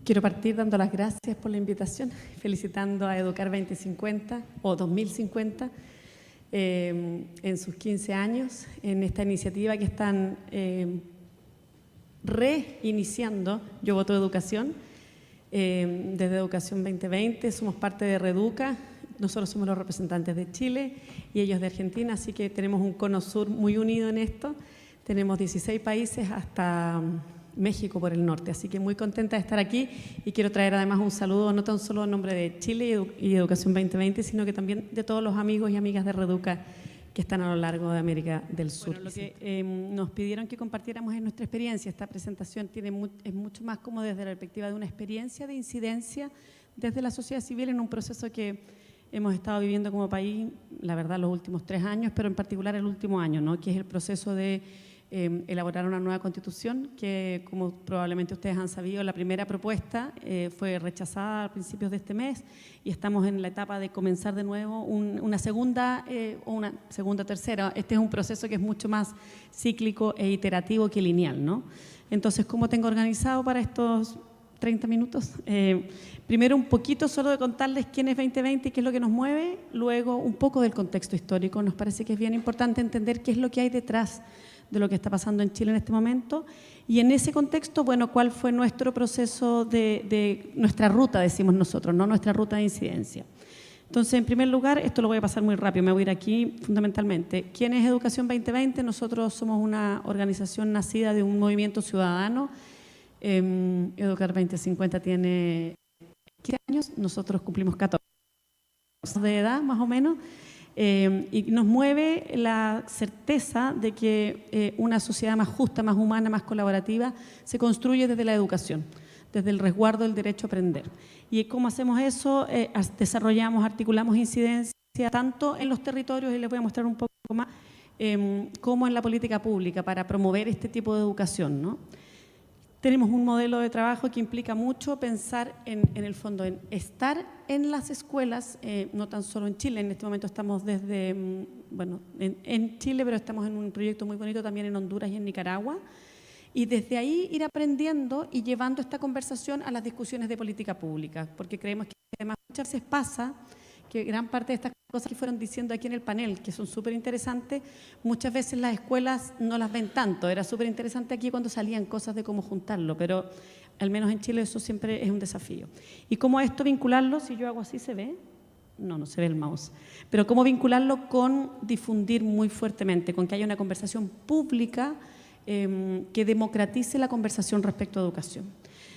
Quiero partir dando las gracias por la invitación, felicitando a Educar 2050 o 2050 en sus 15 años, en esta iniciativa que están reiniciando Yo Voto Educación, desde Educación 2020, somos parte de Reduca, nosotros somos los representantes de Chile y ellos de Argentina, así que tenemos un cono sur muy unido en esto, tenemos 16 países hasta México por el norte, así que muy contenta de estar aquí y quiero traer además un saludo no tan solo en nombre de Chile y Educación 2020, sino que también de todos los amigos y amigas de Reduca que están a lo largo de América del Sur. Bueno, lo que nos pidieron que compartiéramos es nuestra experiencia. Esta presentación es mucho más como desde la perspectiva de una experiencia de incidencia desde la sociedad civil en un proceso que hemos estado viviendo como país, la verdad, los últimos 3 años, pero en particular el último año, ¿no? Que es el proceso de elaborar una nueva constitución que, como probablemente ustedes han sabido, la primera propuesta fue rechazada a principios de este mes y estamos en la etapa de comenzar de nuevo una segunda o una segunda, tercera. Este es un proceso que es mucho más cíclico e iterativo que lineal, ¿no? Entonces, ¿cómo tengo organizado para estos 30 minutos? Primero un poquito solo de contarles quién es 2020 y qué es lo que nos mueve, luego un poco del contexto histórico. Nos parece que es bien importante entender qué es lo que hay detrás de lo que está pasando en Chile en este momento. Y en ese contexto, bueno, ¿cuál fue nuestro proceso de nuestra ruta, decimos nosotros, ¿no? Nuestra ruta de incidencia. Entonces, en primer lugar, esto lo voy a pasar muy rápido, me voy a ir aquí fundamentalmente. ¿Quién es Educación 2020? Nosotros somos una organización nacida de un movimiento ciudadano. Educar 2050 tiene 15 años, nosotros cumplimos 14 de edad, más o menos. Y nos mueve la certeza de que una sociedad más justa, más humana, más colaborativa se construye desde la educación, desde el resguardo del derecho a aprender. ¿Y cómo hacemos eso? Desarrollamos, articulamos incidencia tanto en los territorios, y les voy a mostrar un poco más, como en la política pública para promover este tipo de educación, ¿no? Tenemos un modelo de trabajo que implica mucho pensar en el fondo, en estar en las escuelas, no tan solo en Chile, en este momento estamos desde, bueno, en Chile, pero estamos en un proyecto muy bonito también en Honduras y en Nicaragua, y desde ahí ir aprendiendo y llevando esta conversación a las discusiones de política pública, porque creemos que además muchas veces pasa que gran parte de estas cosas que fueron diciendo aquí en el panel, que son súper interesantes, muchas veces las escuelas no las ven tanto. Era súper interesante aquí cuando salían cosas de cómo juntarlo, pero al menos en Chile eso siempre es un desafío. ¿Y cómo esto vincularlo? Si yo hago así, ¿se ve? No se ve el mouse. Pero cómo vincularlo con difundir muy fuertemente, con que haya una conversación pública que democratice la conversación respecto a educación.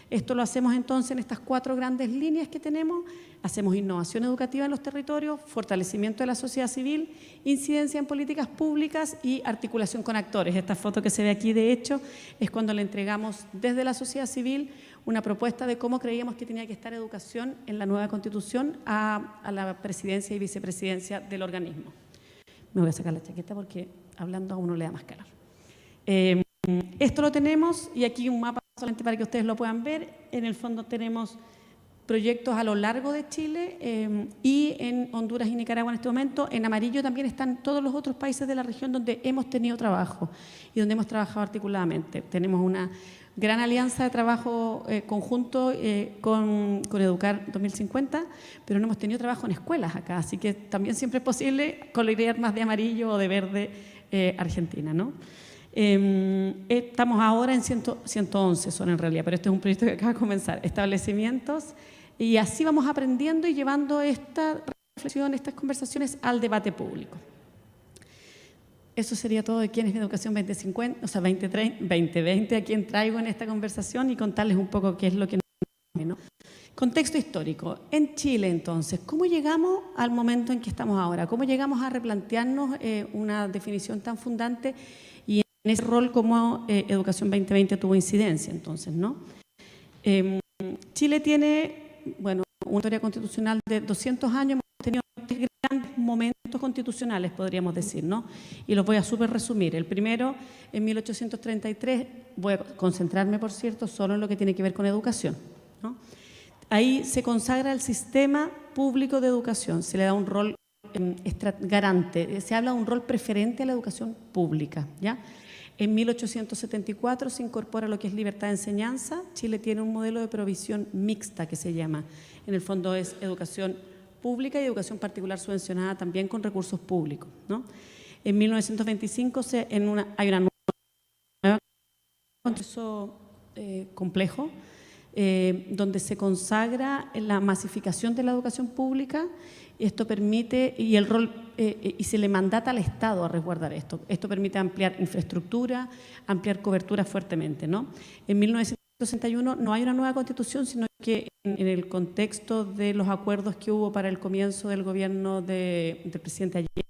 Esto lo hacemos entonces en estas 4 grandes líneas que tenemos. Hacemos innovación educativa en los territorios, fortalecimiento de la sociedad civil, incidencia en políticas públicas y articulación con actores. Esta foto que se ve aquí, de hecho, es cuando le entregamos desde la sociedad civil una propuesta de cómo creíamos que tenía que estar educación en la nueva Constitución a la presidencia y vicepresidencia del organismo. Me voy a sacar la chaqueta porque hablando a uno le da más calor. Esto lo tenemos, y aquí un mapa solamente para que ustedes lo puedan ver. En el fondo tenemos proyectos a lo largo de Chile y en Honduras y Nicaragua en este momento. En amarillo también están todos los otros países de la región donde hemos tenido trabajo y donde hemos trabajado articuladamente. Tenemos una gran alianza de trabajo conjunto con Educar 2050, pero no hemos tenido trabajo en escuelas acá, así que también siempre es posible colorear más de amarillo o de verde Argentina, ¿no? Estamos ahora en 111 son en realidad, pero este es un proyecto que acaba de comenzar, establecimientos, y así vamos aprendiendo y llevando esta reflexión, estas conversaciones al debate público. Eso sería todo de quién es Educación 2050, o sea, 2020, a quién traigo en esta conversación y contarles un poco qué es lo que nos, ¿no? Contexto histórico. En Chile, entonces, ¿cómo llegamos al momento en que estamos ahora? ¿Cómo llegamos a replantearnos una definición tan fundante y en ese rol como Educación 2020 tuvo incidencia, entonces, ¿no? Chile tiene, bueno, una historia constitucional de 200 años, hemos tenido 3 grandes momentos constitucionales, podríamos decir, ¿no? Y los voy a súper resumir. El primero, en 1833, voy a concentrarme, por cierto, solo en lo que tiene que ver con educación, ¿no? Ahí se consagra el sistema público de educación, se le da un rol garante, se habla de un rol preferente a la educación pública, ¿ya? En 1874 se incorpora lo que es libertad de enseñanza. Chile tiene un modelo de provisión mixta que se llama. En el fondo es educación pública y educación particular subvencionada también con recursos públicos, ¿no? En 1925 hay una nueva proceso complejo donde se consagra la masificación de la educación pública. Esto permite, y se le mandata al Estado a resguardar esto. Esto permite ampliar infraestructura, ampliar cobertura fuertemente, ¿no? En 1961 no hay una nueva constitución, sino que en el contexto de los acuerdos que hubo para el comienzo del gobierno del presidente Allende,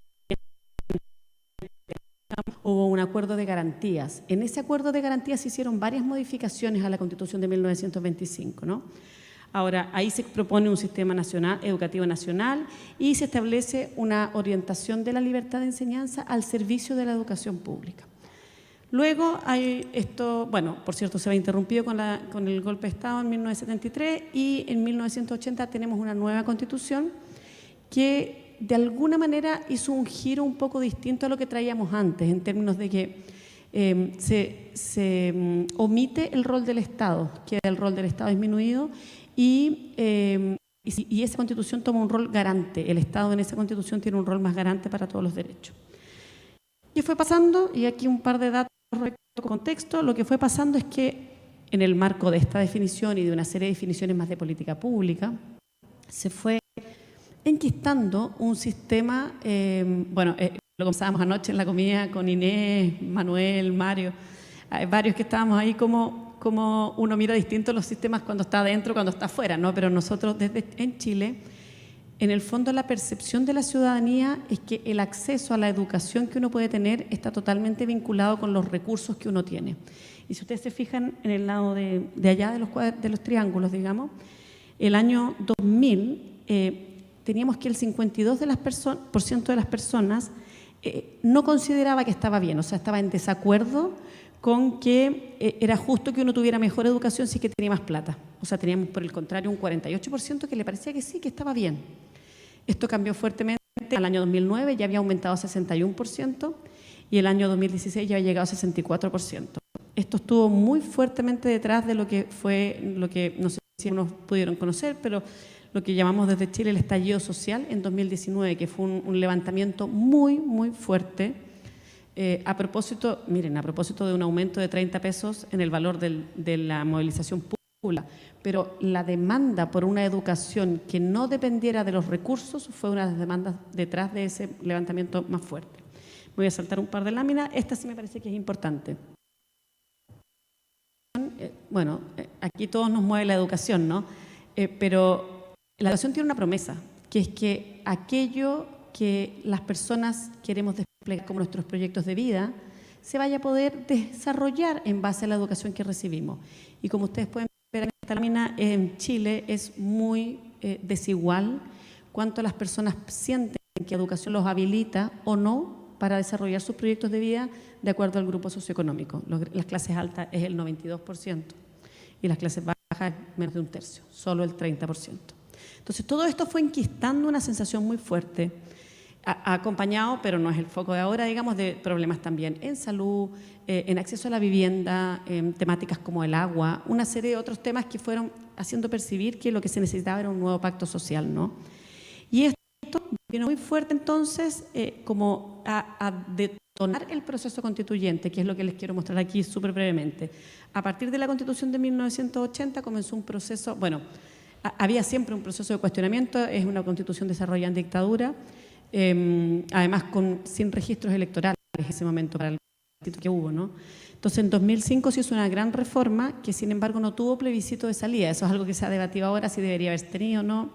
hubo un acuerdo de garantías. En ese acuerdo de garantías se hicieron varias modificaciones a la Constitución de 1925, ¿no? Ahora, ahí se propone un sistema nacional, educativo nacional, y se establece una orientación de la libertad de enseñanza al servicio de la educación pública. Luego hay esto, bueno, por cierto, se va interrumpido con el golpe de Estado en 1973 y en 1980 tenemos una nueva Constitución que de alguna manera hizo un giro un poco distinto a lo que traíamos antes, en términos de que se omite el rol del Estado, queda el rol del Estado disminuido y esa Constitución toma un rol garante. El Estado en esa Constitución tiene un rol más garante para todos los derechos. ¿Qué fue pasando? Y aquí un par de datos respecto al contexto. Lo que fue pasando es que en el marco de esta definición y de una serie de definiciones más de política pública, se fue enquistando un sistema, lo conversábamos anoche en la comida con Inés, Manuel, Mario, varios que estábamos ahí, como uno mira distinto los sistemas cuando está adentro, cuando está afuera, ¿no? Pero nosotros en Chile, en el fondo la percepción de la ciudadanía es que el acceso a la educación que uno puede tener está totalmente vinculado con los recursos que uno tiene. Y si ustedes se fijan en el lado de allá de los triángulos, digamos, el año 2000 teníamos que el 52% de las personas no consideraba que estaba bien, o sea, estaba en desacuerdo con que era justo que uno tuviera mejor educación si que tenía más plata. O sea, teníamos por el contrario un 48% que le parecía que sí, que estaba bien. Esto cambió fuertemente. Al año 2009 ya había aumentado a 61% y el año 2016 ya había llegado a 64%. Esto estuvo muy fuertemente detrás de lo que no sé si unos pudieron conocer, pero lo que llamamos desde Chile el estallido social en 2019, que fue un levantamiento muy, muy fuerte. A propósito de un aumento de 30 pesos en el valor de la movilización pública, pero la demanda por una educación que no dependiera de los recursos fue una de las demandas detrás de ese levantamiento más fuerte. Voy a saltar un par de láminas, esta sí me parece que es importante. Aquí todos nos mueve la educación, ¿no? Pero la educación tiene una promesa, que es que aquello que las personas queremos desplegar como nuestros proyectos de vida se vaya a poder desarrollar en base a la educación que recibimos. Y como ustedes pueden ver en esta lámina, en Chile es muy desigual cuánto las personas sienten que la educación los habilita o no para desarrollar sus proyectos de vida de acuerdo al grupo socioeconómico. Las clases altas es el 92% y las clases bajas es menos de un tercio, solo el 30%. Entonces todo esto fue enquistando una sensación muy fuerte, acompañado, pero no es el foco de ahora, digamos, de problemas también en salud, en acceso a la vivienda, en temáticas como el agua, una serie de otros temas que fueron haciendo percibir que lo que se necesitaba era un nuevo pacto social, ¿no? Y esto vino muy fuerte entonces como a detonar el proceso constituyente, que es lo que les quiero mostrar aquí súper brevemente. A partir de la Constitución de 1980 comenzó un proceso, había siempre un proceso de cuestionamiento, es una Constitución desarrollada en dictadura, además sin registros electorales en ese momento para el plebiscito que hubo, ¿no? Entonces en 2005 se hizo una gran reforma que sin embargo no tuvo plebiscito de salida. Eso es algo que se ha debatido ahora si debería haberse tenido o no.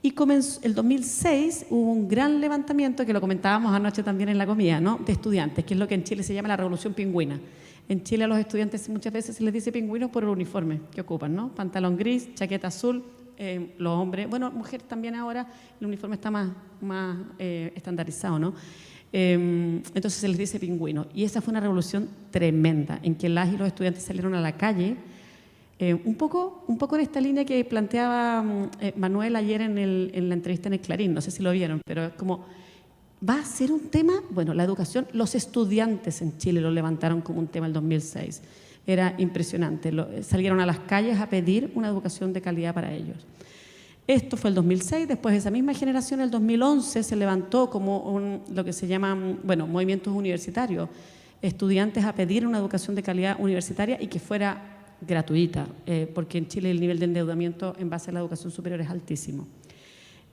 Y comenzó, el 2006 hubo un gran levantamiento que lo comentábamos anoche también en la comida, ¿no? De estudiantes, que es lo que en Chile se llama la revolución pingüina. En Chile a los estudiantes muchas veces se les dice pingüinos por el uniforme que ocupan, ¿no? Pantalón gris, chaqueta azul. Los hombres, mujeres también ahora, el uniforme está más estandarizado, ¿no? Entonces se les dice pingüino. Y esa fue una revolución tremenda, en que las y los estudiantes salieron a la calle, un poco en esta línea que planteaba Manuel ayer en la entrevista en el Clarín, no sé si lo vieron, pero es como va a ser un tema, bueno, la educación, los estudiantes en Chile lo levantaron como un tema en el 2006. Era impresionante, salieron a las calles a pedir una educación de calidad para ellos. Esto fue el 2006, después esa misma generación, el 2011, se levantó como lo que se llaman, bueno, movimientos universitarios, estudiantes a pedir una educación de calidad universitaria y que fuera gratuita, porque en Chile el nivel de endeudamiento en base a la educación superior es altísimo.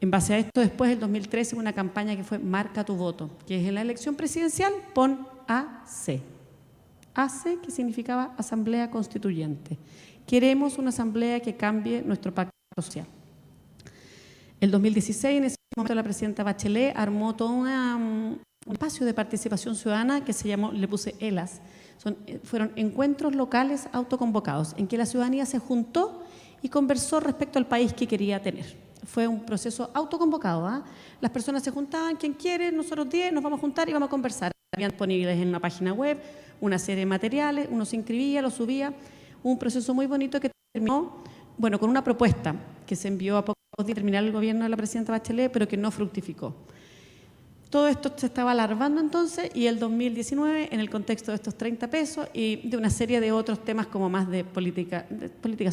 En base a esto, después, el 2013, una campaña que fue Marca tu voto, que es en la elección presidencial, pon AC. AC, que significaba Asamblea Constituyente. Queremos una asamblea que cambie nuestro pacto social. El 2016, en ese momento, la presidenta Bachelet armó todo un espacio de participación ciudadana que se llamó, le puse ELAS. Fueron encuentros locales autoconvocados, en que la ciudadanía se juntó y conversó respecto al país que quería tener. Fue un proceso autoconvocado, ¿eh? Las personas se juntaban, quien quiere, nosotros 10 nos vamos a juntar y vamos a conversar. Habían disponibles en una página web una serie de materiales, uno se inscribía, lo subía. Un proceso muy bonito que terminó, bueno, con una propuesta que se envió a pocos días de terminar el gobierno de la presidenta Bachelet, pero que no fructificó. Todo esto se estaba alargando entonces, y el 2019, en el contexto de estos 30 pesos y de una serie de otros temas como más de política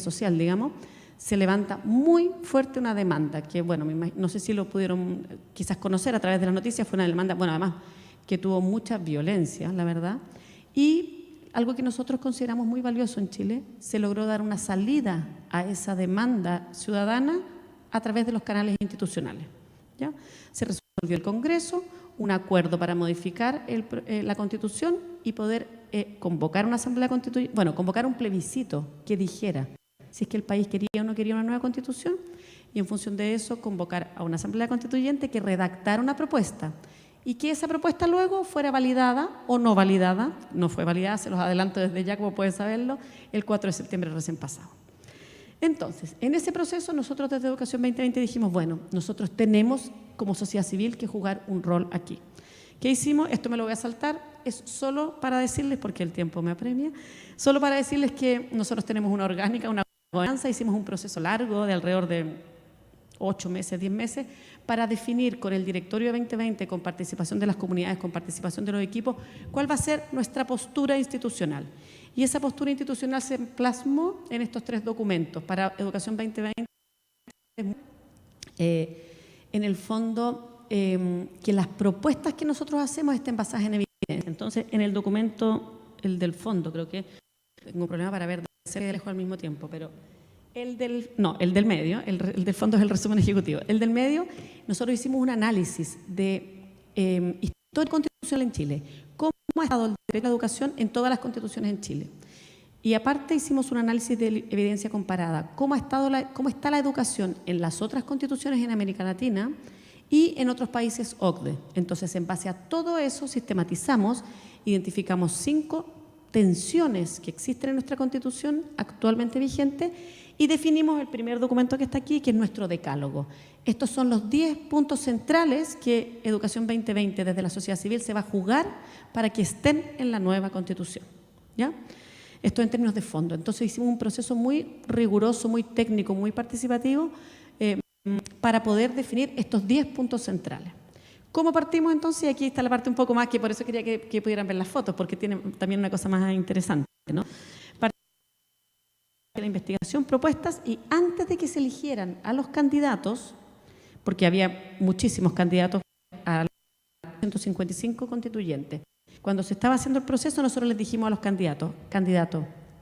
social, digamos, se levanta muy fuerte una demanda que, bueno, no sé si lo pudieron quizás conocer a través de las noticias, fue una demanda, bueno, además que tuvo mucha violencia, la verdad, y algo que nosotros consideramos muy valioso en Chile, se logró dar una salida a esa demanda ciudadana a través de los canales institucionales, ¿ya? Se resolvió el Congreso, un acuerdo para modificar la Constitución y poder convocar una asamblea constituyente, bueno, convocar un plebiscito que dijera si es que el país quería o no quería una nueva Constitución, y en función de eso convocar a una asamblea constituyente que redactara una propuesta y que esa propuesta luego fuera validada o no validada. No fue validada, se los adelanto desde ya, como pueden saberlo, el 4 de septiembre recién pasado. Entonces, en ese proceso nosotros desde Educación 2020 dijimos, bueno, nosotros tenemos como sociedad civil que jugar un rol aquí. ¿Qué hicimos? Esto me lo voy a saltar, es solo para decirles, porque el tiempo me apremia, solo para decirles que nosotros tenemos una orgánica, una gobernanza, hicimos un proceso largo de alrededor de 8 meses, 10 meses, para definir con el directorio de 2020, con participación de las comunidades, con participación de los equipos, cuál va a ser nuestra postura institucional. Y esa postura institucional se plasmó en estos 3 documentos. Para Educación 2020, en el fondo, que las propuestas que nosotros hacemos estén basadas en evidencia. Entonces, en el documento, el del fondo, creo que tengo un problema para ver de cerca y de lejos al mismo tiempo, pero el del medio, el del fondo es el resumen ejecutivo. El del medio, nosotros hicimos un análisis de historia constitucional en Chile, cómo ha estado el derecho a la educación en todas las constituciones en Chile. Y aparte hicimos un análisis de evidencia comparada, cómo está la educación en las otras constituciones en América Latina y en otros países OCDE. Entonces, en base a todo eso, sistematizamos, identificamos 5 tensiones que existen en nuestra Constitución actualmente vigente y definimos el primer documento que está aquí, que es nuestro decálogo. Estos son los 10 puntos centrales que Educación 2020 desde la sociedad civil se va a jugar para que estén en la nueva Constitución, ¿ya? Esto en términos de fondo. Entonces hicimos un proceso muy riguroso, muy técnico, muy participativo para poder definir estos 10 puntos centrales. ¿Cómo partimos entonces? Y aquí está la parte un poco más, que por eso quería que pudieran ver las fotos, porque tiene también una cosa más interesante, ¿no? Partimos de la investigación, propuestas, y antes de que se eligieran a los candidatos, porque había muchísimos candidatos a los 155 constituyentes, cuando se estaba haciendo el proceso, nosotros les dijimos a los candidatos,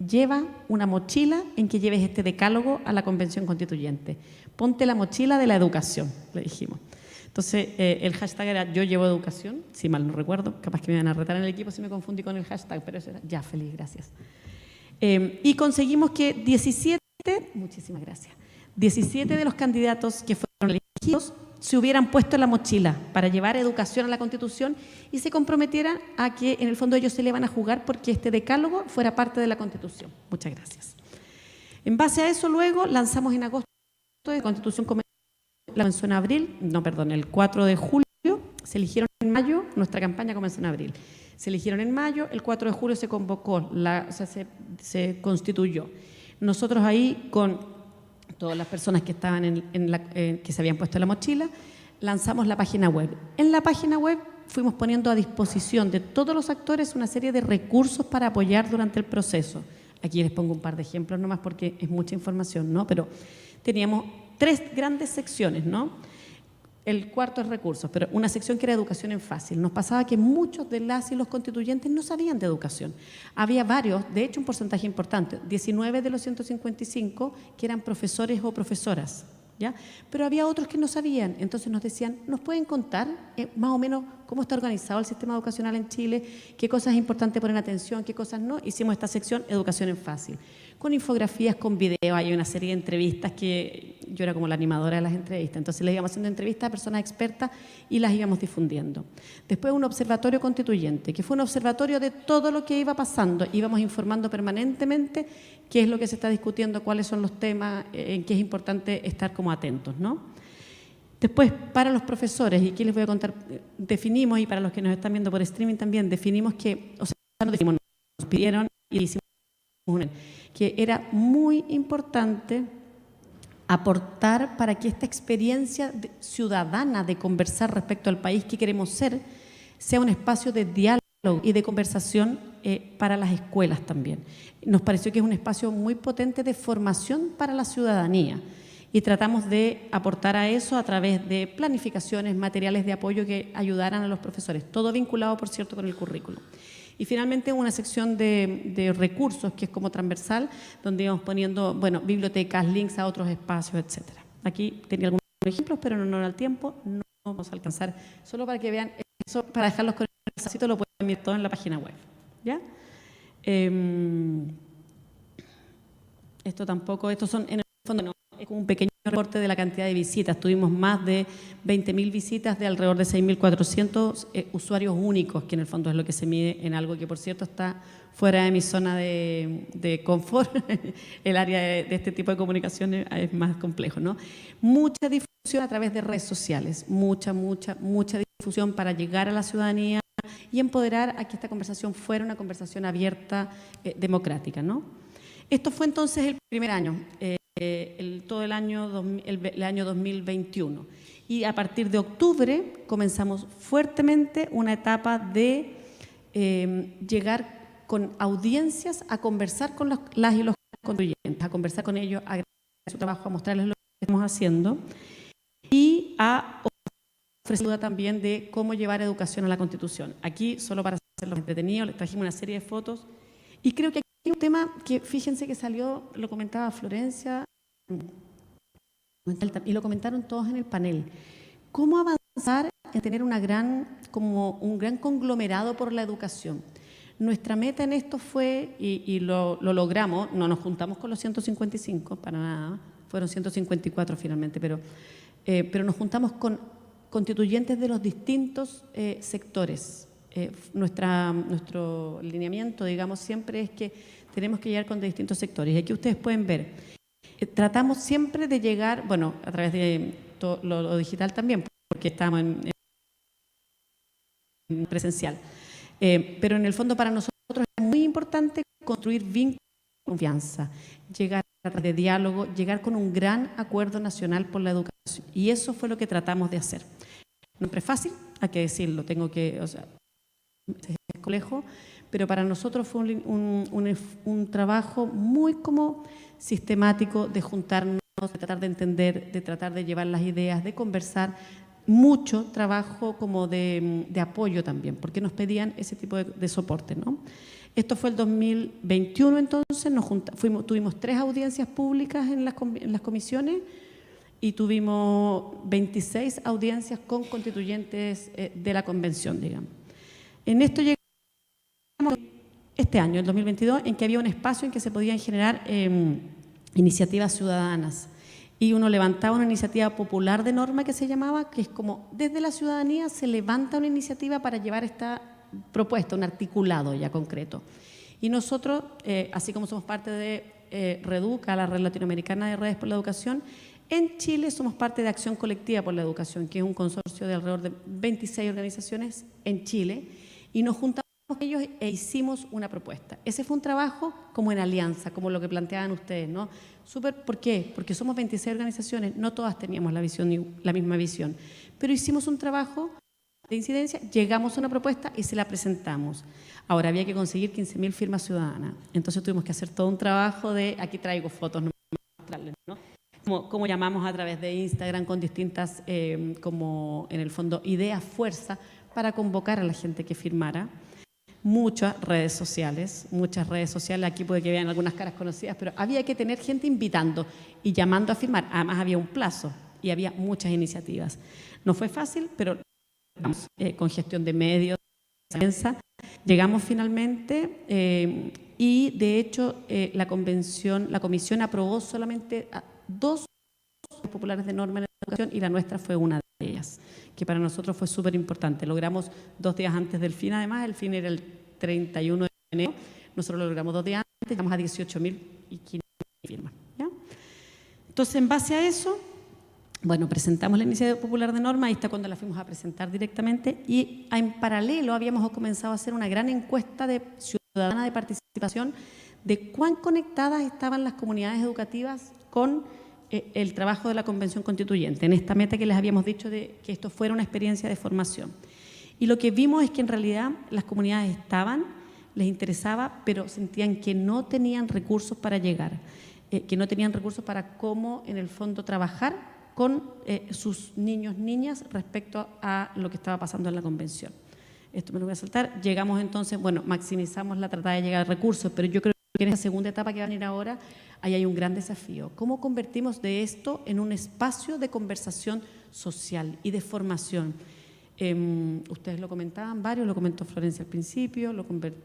lleva una mochila en que lleves este decálogo a la convención constituyente. Ponte la mochila de la educación, le dijimos. Entonces, el hashtag era yo llevo educación, si mal no recuerdo, capaz que me van a retar en el equipo si me confundí con el hashtag, pero eso era ya feliz, gracias. Y conseguimos que 17 de los candidatos que fueron elegidos se hubieran puesto en la mochila para llevar educación a la Constitución y se comprometieran a que en el fondo ellos se le van a jugar porque este decálogo fuera parte de la Constitución. Muchas gracias. En base a eso luego lanzamos en agosto de Constitución, la comenzó en abril, el 4 de julio, se eligieron en mayo, nuestra campaña comenzó en abril. Se eligieron en mayo, el 4 de julio se convocó, se constituyó. Nosotros ahí con todas las personas que estaban que se habían puesto en la mochila, lanzamos la página web. En la página web fuimos poniendo a disposición de todos los actores una serie de recursos para apoyar durante el proceso. Aquí les pongo un par de ejemplos nomás porque es mucha información, ¿no? Pero teníamos 3 grandes secciones, ¿no? El cuarto es recursos, pero una sección que era educación en fácil. Nos pasaba que muchos de las y los constituyentes no sabían de educación. Había varios, de hecho un porcentaje importante, 19 de los 155 que eran profesores o profesoras, ¿ya? Pero había otros que no sabían, entonces nos decían, ¿nos pueden contar más o menos cómo está organizado el sistema educacional en Chile? ¿Qué cosas es importante poner atención? ¿Qué cosas no? Hicimos esta sección, educación en fácil, con infografías, con video, hay una serie de entrevistas que yo era como la animadora de las entrevistas, entonces les íbamos haciendo entrevistas a personas expertas y las íbamos difundiendo. Después un observatorio constituyente, que fue un observatorio de todo lo que iba pasando, íbamos informando permanentemente qué es lo que se está discutiendo, cuáles son los temas, en qué es importante estar como atentos, ¿no? Después, para los profesores, y aquí les voy a contar, definimos, y para los que nos están viendo por streaming también, definimos que, o sea, nos pidieron y hicimos que era muy importante aportar para que esta experiencia ciudadana de conversar respecto al país que queremos ser, sea un espacio de diálogo y de conversación para las escuelas también. Nos pareció que es un espacio muy potente de formación para la ciudadanía y tratamos de aportar a eso a través de planificaciones, materiales de apoyo que ayudaran a los profesores, todo vinculado, por cierto, con el currículo. Y finalmente una sección de recursos que es como transversal, donde íbamos poniendo, bueno, bibliotecas, links a otros espacios, etcétera. Aquí tenía algunos ejemplos, pero en honor al tiempo no vamos a alcanzar. Solo para que vean eso, para dejarlos con el sitio, lo pueden ver todo en la página web, ¿ya? Esto tampoco, estos son en el fondo no, es como un pequeño reporte de la cantidad de visitas. Tuvimos más de 20.000 visitas de alrededor de 6.400 usuarios únicos, que en el fondo es lo que se mide en algo que, por cierto, está fuera de mi zona de confort. El área de este tipo de comunicaciones es más complejo, ¿no? Mucha difusión a través de redes sociales, mucha difusión para llegar a la ciudadanía y empoderar a que esta conversación fuera una conversación abierta, democrática, ¿no? Esto fue entonces el primer año. Todo el año 2021. Y a partir de octubre comenzamos fuertemente una etapa de llegar con audiencias a conversar con las y los constituyentes, a conversar con ellos, a agradecer su trabajo, a mostrarles lo que estamos haciendo y a ofrecer ayuda también de cómo llevar educación a la Constitución. Aquí, solo para hacerlo entretenido, les trajimos una serie de fotos y creo que aquí hay un tema que, fíjense que salió, lo comentaba Florencia, y lo comentaron todos en el panel. ¿Cómo avanzar en tener un gran conglomerado por la educación? Nuestra meta en esto fue, y lo logramos, no nos juntamos con los 155, para nada, fueron 154 finalmente, pero nos juntamos con constituyentes de los distintos sectores. Nuestro lineamiento, digamos, siempre es que tenemos que llegar con distintos sectores. Y aquí ustedes pueden ver, tratamos siempre de llegar, bueno, a través de todo lo digital también, porque estamos en presencial. Pero en el fondo para nosotros es muy importante construir vínculos de confianza, llegar a través de diálogo, llegar con un gran acuerdo nacional por la educación. Y eso fue lo que tratamos de hacer. No es fácil, hay que decirlo, o sea, es complejo, pero para nosotros fue un trabajo muy como sistemático de juntarnos, de tratar de entender, de tratar de llevar las ideas, de conversar, mucho trabajo como de apoyo también, porque nos pedían ese tipo de soporte, ¿no? Esto fue el 2021, entonces tuvimos 3 audiencias públicas en las comisiones y tuvimos 26 audiencias con constituyentes de la convención, digamos. En esto llegamos este año, el 2022, en que había un espacio en que se podían generar iniciativas ciudadanas. Y uno levantaba una iniciativa popular de norma que se llamaba, que es como desde la ciudadanía se levanta una iniciativa para llevar esta propuesta, un articulado ya concreto. Y nosotros, así como somos parte de REDUCA, la Red Latinoamericana de Redes por la Educación, en Chile somos parte de Acción Colectiva por la Educación, que es un consorcio de alrededor de 26 organizaciones en Chile, y nos juntamos con ellos e hicimos una propuesta. Ese fue un trabajo como en alianza, como lo que planteaban ustedes, ¿no? ¿Por qué? Porque somos 26 organizaciones, no todas teníamos la misma visión, pero hicimos un trabajo de incidencia, llegamos a una propuesta y se la presentamos. Ahora había que conseguir 15.000 firmas ciudadanas, entonces tuvimos que hacer todo un trabajo de, aquí traigo fotos, no mostrarles, ¿no? Como llamamos a través de Instagram con distintas, como en el fondo, ideas, fuerza, para convocar a la gente que firmara. Muchas redes sociales, aquí puede que vean algunas caras conocidas, pero había que tener gente invitando y llamando a firmar. Además había un plazo y había muchas iniciativas. No fue fácil, pero con gestión de medios, llegamos finalmente y de hecho la comisión aprobó solamente 2 populares de norma en educación y la nuestra fue una de ellas, que para nosotros fue súper importante. Logramos 2 días antes del fin, además, el fin era el 31 de enero, nosotros lo logramos 2 días antes, llegamos a 18.500 firmas. ¿Ya? Entonces, en base a eso, bueno, presentamos la iniciativa popular de norma, ahí está cuando la fuimos a presentar directamente, y en paralelo habíamos comenzado a hacer una gran encuesta ciudadana de participación de cuán conectadas estaban las comunidades educativas con el trabajo de la Convención Constituyente, en esta meta que les habíamos dicho de que esto fuera una experiencia de formación. Y lo que vimos es que en realidad las comunidades estaban, les interesaba, pero sentían que no tenían recursos para llegar, que no tenían recursos para cómo en el fondo trabajar con sus niños, niñas respecto a lo que estaba pasando en la Convención. Esto me lo voy a saltar. Llegamos entonces, bueno, maximizamos la tratada de llegar a recursos, pero yo creo que en esta segunda etapa que va a venir ahora, ahí hay un gran desafío. ¿Cómo convertimos de esto en un espacio de conversación social y de formación? Ustedes lo comentaban, varios, lo comentó Florencia al principio, lo comentó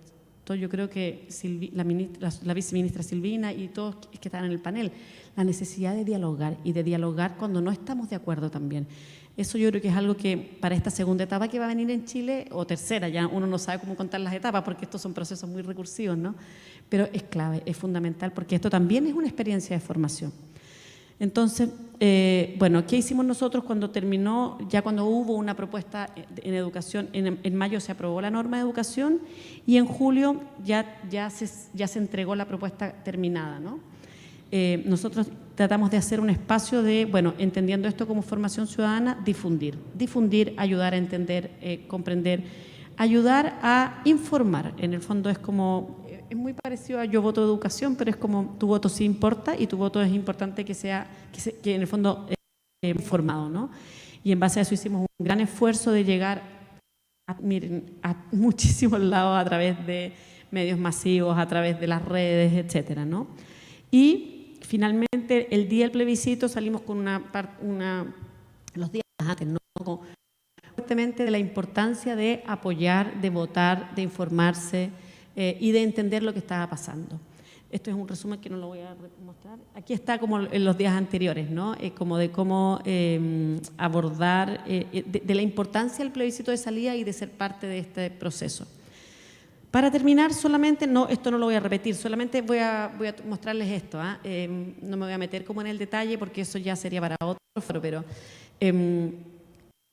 yo creo que la viceministra Silvina y todos que estaban en el panel, la necesidad de dialogar y de dialogar cuando no estamos de acuerdo también. Eso yo creo que es algo que para esta segunda etapa que va a venir en Chile, o tercera, ya uno no sabe cómo contar las etapas porque estos son procesos muy recursivos, ¿no? Pero es clave, es fundamental porque esto también es una experiencia de formación. Entonces, bueno, ¿qué hicimos nosotros cuando terminó, ya cuando hubo una propuesta en educación? En mayo se aprobó la norma de educación y en julio ya se entregó la propuesta terminada, ¿no? Nosotros tratamos de hacer un espacio de, bueno, entendiendo esto como formación ciudadana, difundir, ayudar a entender, comprender, ayudar a informar. En el fondo es como, es muy parecido a yo voto educación, pero es como tu voto sí importa y tu voto es importante que en el fondo informado, ¿no? Y en base a eso hicimos un gran esfuerzo de llegar a muchísimos lados a través de medios masivos, a través de las redes, etcétera, ¿no? Y finalmente, el día del plebiscito salimos con los días antes, ¿no? Fuertemente de la importancia de apoyar, de votar, de informarse y de entender lo que estaba pasando. Esto es un resumen que no lo voy a mostrar. Aquí está como en los días anteriores, ¿no? Como de cómo abordar, de la importancia del plebiscito de salida y de ser parte de este proceso. Para terminar, solamente, esto no lo voy a repetir, solamente voy a mostrarles esto. No me voy a meter como en el detalle porque eso ya sería para otro foro, pero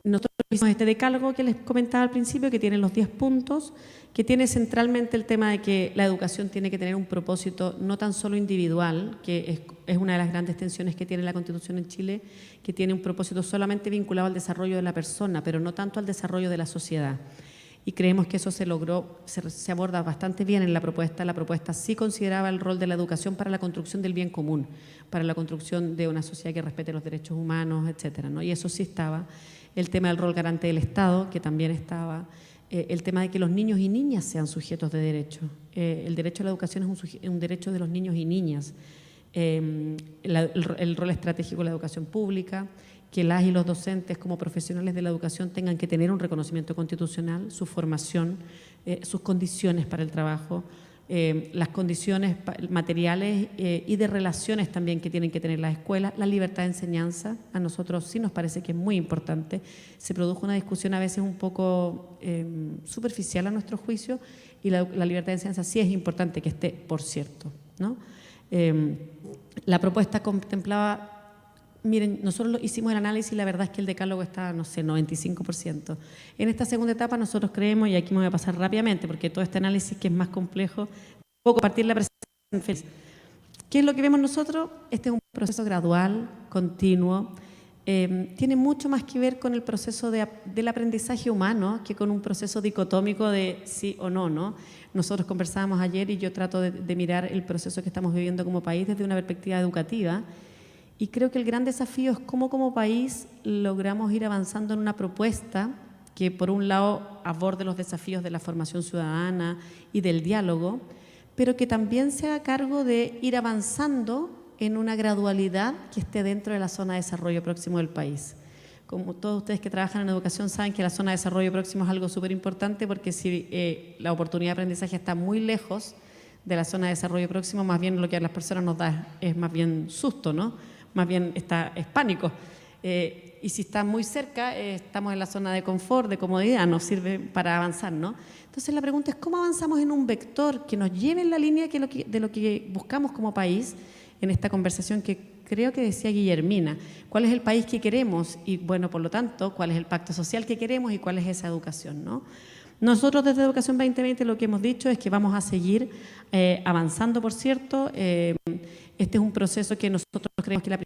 nosotros hicimos este decálogo que les comentaba al principio, que tiene los 10 puntos, que tiene centralmente el tema de que la educación tiene que tener un propósito no tan solo individual, que es una de las grandes tensiones que tiene la Constitución en Chile, que tiene un propósito solamente vinculado al desarrollo de la persona, pero no tanto al desarrollo de la sociedad. Y creemos que eso se logró, se aborda bastante bien en la propuesta. La propuesta sí consideraba el rol de la educación para la construcción del bien común, para la construcción de una sociedad que respete los derechos humanos, etcétera, ¿no? Y eso sí estaba. El tema del rol garante del Estado, que también estaba. El tema de que los niños y niñas sean sujetos de derecho. El derecho a la educación es un derecho de los niños y niñas. El rol estratégico de la educación pública, que las y los docentes como profesionales de la educación tengan que tener un reconocimiento constitucional, su formación, sus condiciones para el trabajo, las condiciones materiales y de relaciones también que tienen que tener las escuelas, la libertad de enseñanza. A nosotros sí nos parece que es muy importante. Se produjo una discusión a veces un poco superficial a nuestro juicio y la libertad de enseñanza sí es importante que esté, por cierto, ¿no? La propuesta contemplaba. Miren, nosotros hicimos el análisis y la verdad es que el decálogo está, no sé, 95%. En esta segunda etapa nosotros creemos, y aquí me voy a pasar rápidamente porque todo este análisis que es más complejo, puedo compartir la presentación. ¿Qué es lo que vemos nosotros? Este es un proceso gradual, continuo. Tiene mucho más que ver con el proceso del aprendizaje humano que con un proceso dicotómico de sí o no, ¿no? Nosotros conversábamos ayer y yo trato de mirar el proceso que estamos viviendo como país desde una perspectiva educativa, y creo que el gran desafío es cómo como país logramos ir avanzando en una propuesta que por un lado aborde los desafíos de la formación ciudadana y del diálogo, pero que también se haga cargo de ir avanzando en una gradualidad que esté dentro de la zona de desarrollo próximo del país. Como todos ustedes que trabajan en educación saben que la zona de desarrollo próximo es algo súper importante, porque si la oportunidad de aprendizaje está muy lejos de la zona de desarrollo próximo, más bien lo que a las personas nos da es más bien susto, ¿no? Más bien es pánico. Y si está muy cerca, estamos en la zona de confort, de comodidad, nos sirve para avanzar, ¿no? Entonces la pregunta es cómo avanzamos en un vector que nos lleve en la línea de lo que buscamos como país en esta conversación que creo que decía Guillermina. ¿Cuál es el país que queremos? Y bueno, por lo tanto, ¿cuál es el pacto social que queremos y cuál es esa educación, ¿no? Nosotros desde Educación 2020 lo que hemos dicho es que vamos a seguir avanzando, por cierto. Este es un proceso que nosotros creemos que la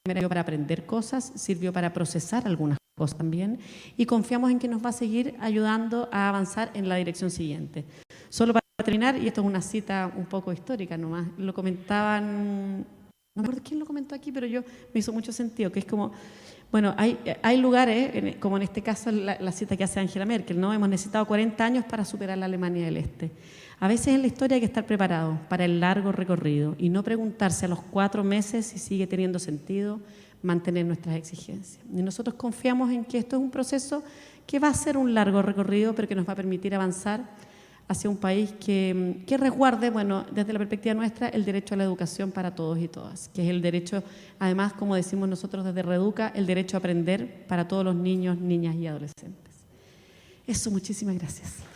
sirvió para aprender cosas, sirvió para procesar algunas cosas también, y confiamos en que nos va a seguir ayudando a avanzar en la dirección siguiente. Solo para terminar, y esto es una cita un poco histórica nomás, lo comentaban, no me acuerdo quién lo comentó aquí, pero me hizo mucho sentido, que es como, bueno, hay lugares, como en este caso la cita que hace Angela Merkel, ¿no? Hemos necesitado 40 años para superar la Alemania del Este. A veces en la historia hay que estar preparado para el largo recorrido y no preguntarse a los 4 meses si sigue teniendo sentido mantener nuestras exigencias. Y nosotros confiamos en que esto es un proceso que va a ser un largo recorrido, pero que nos va a permitir avanzar hacia un país que resguarde, bueno, desde la perspectiva nuestra, el derecho a la educación para todos y todas, que es el derecho, además, como decimos nosotros desde Reduca, el derecho a aprender para todos los niños, niñas y adolescentes. Eso, muchísimas gracias.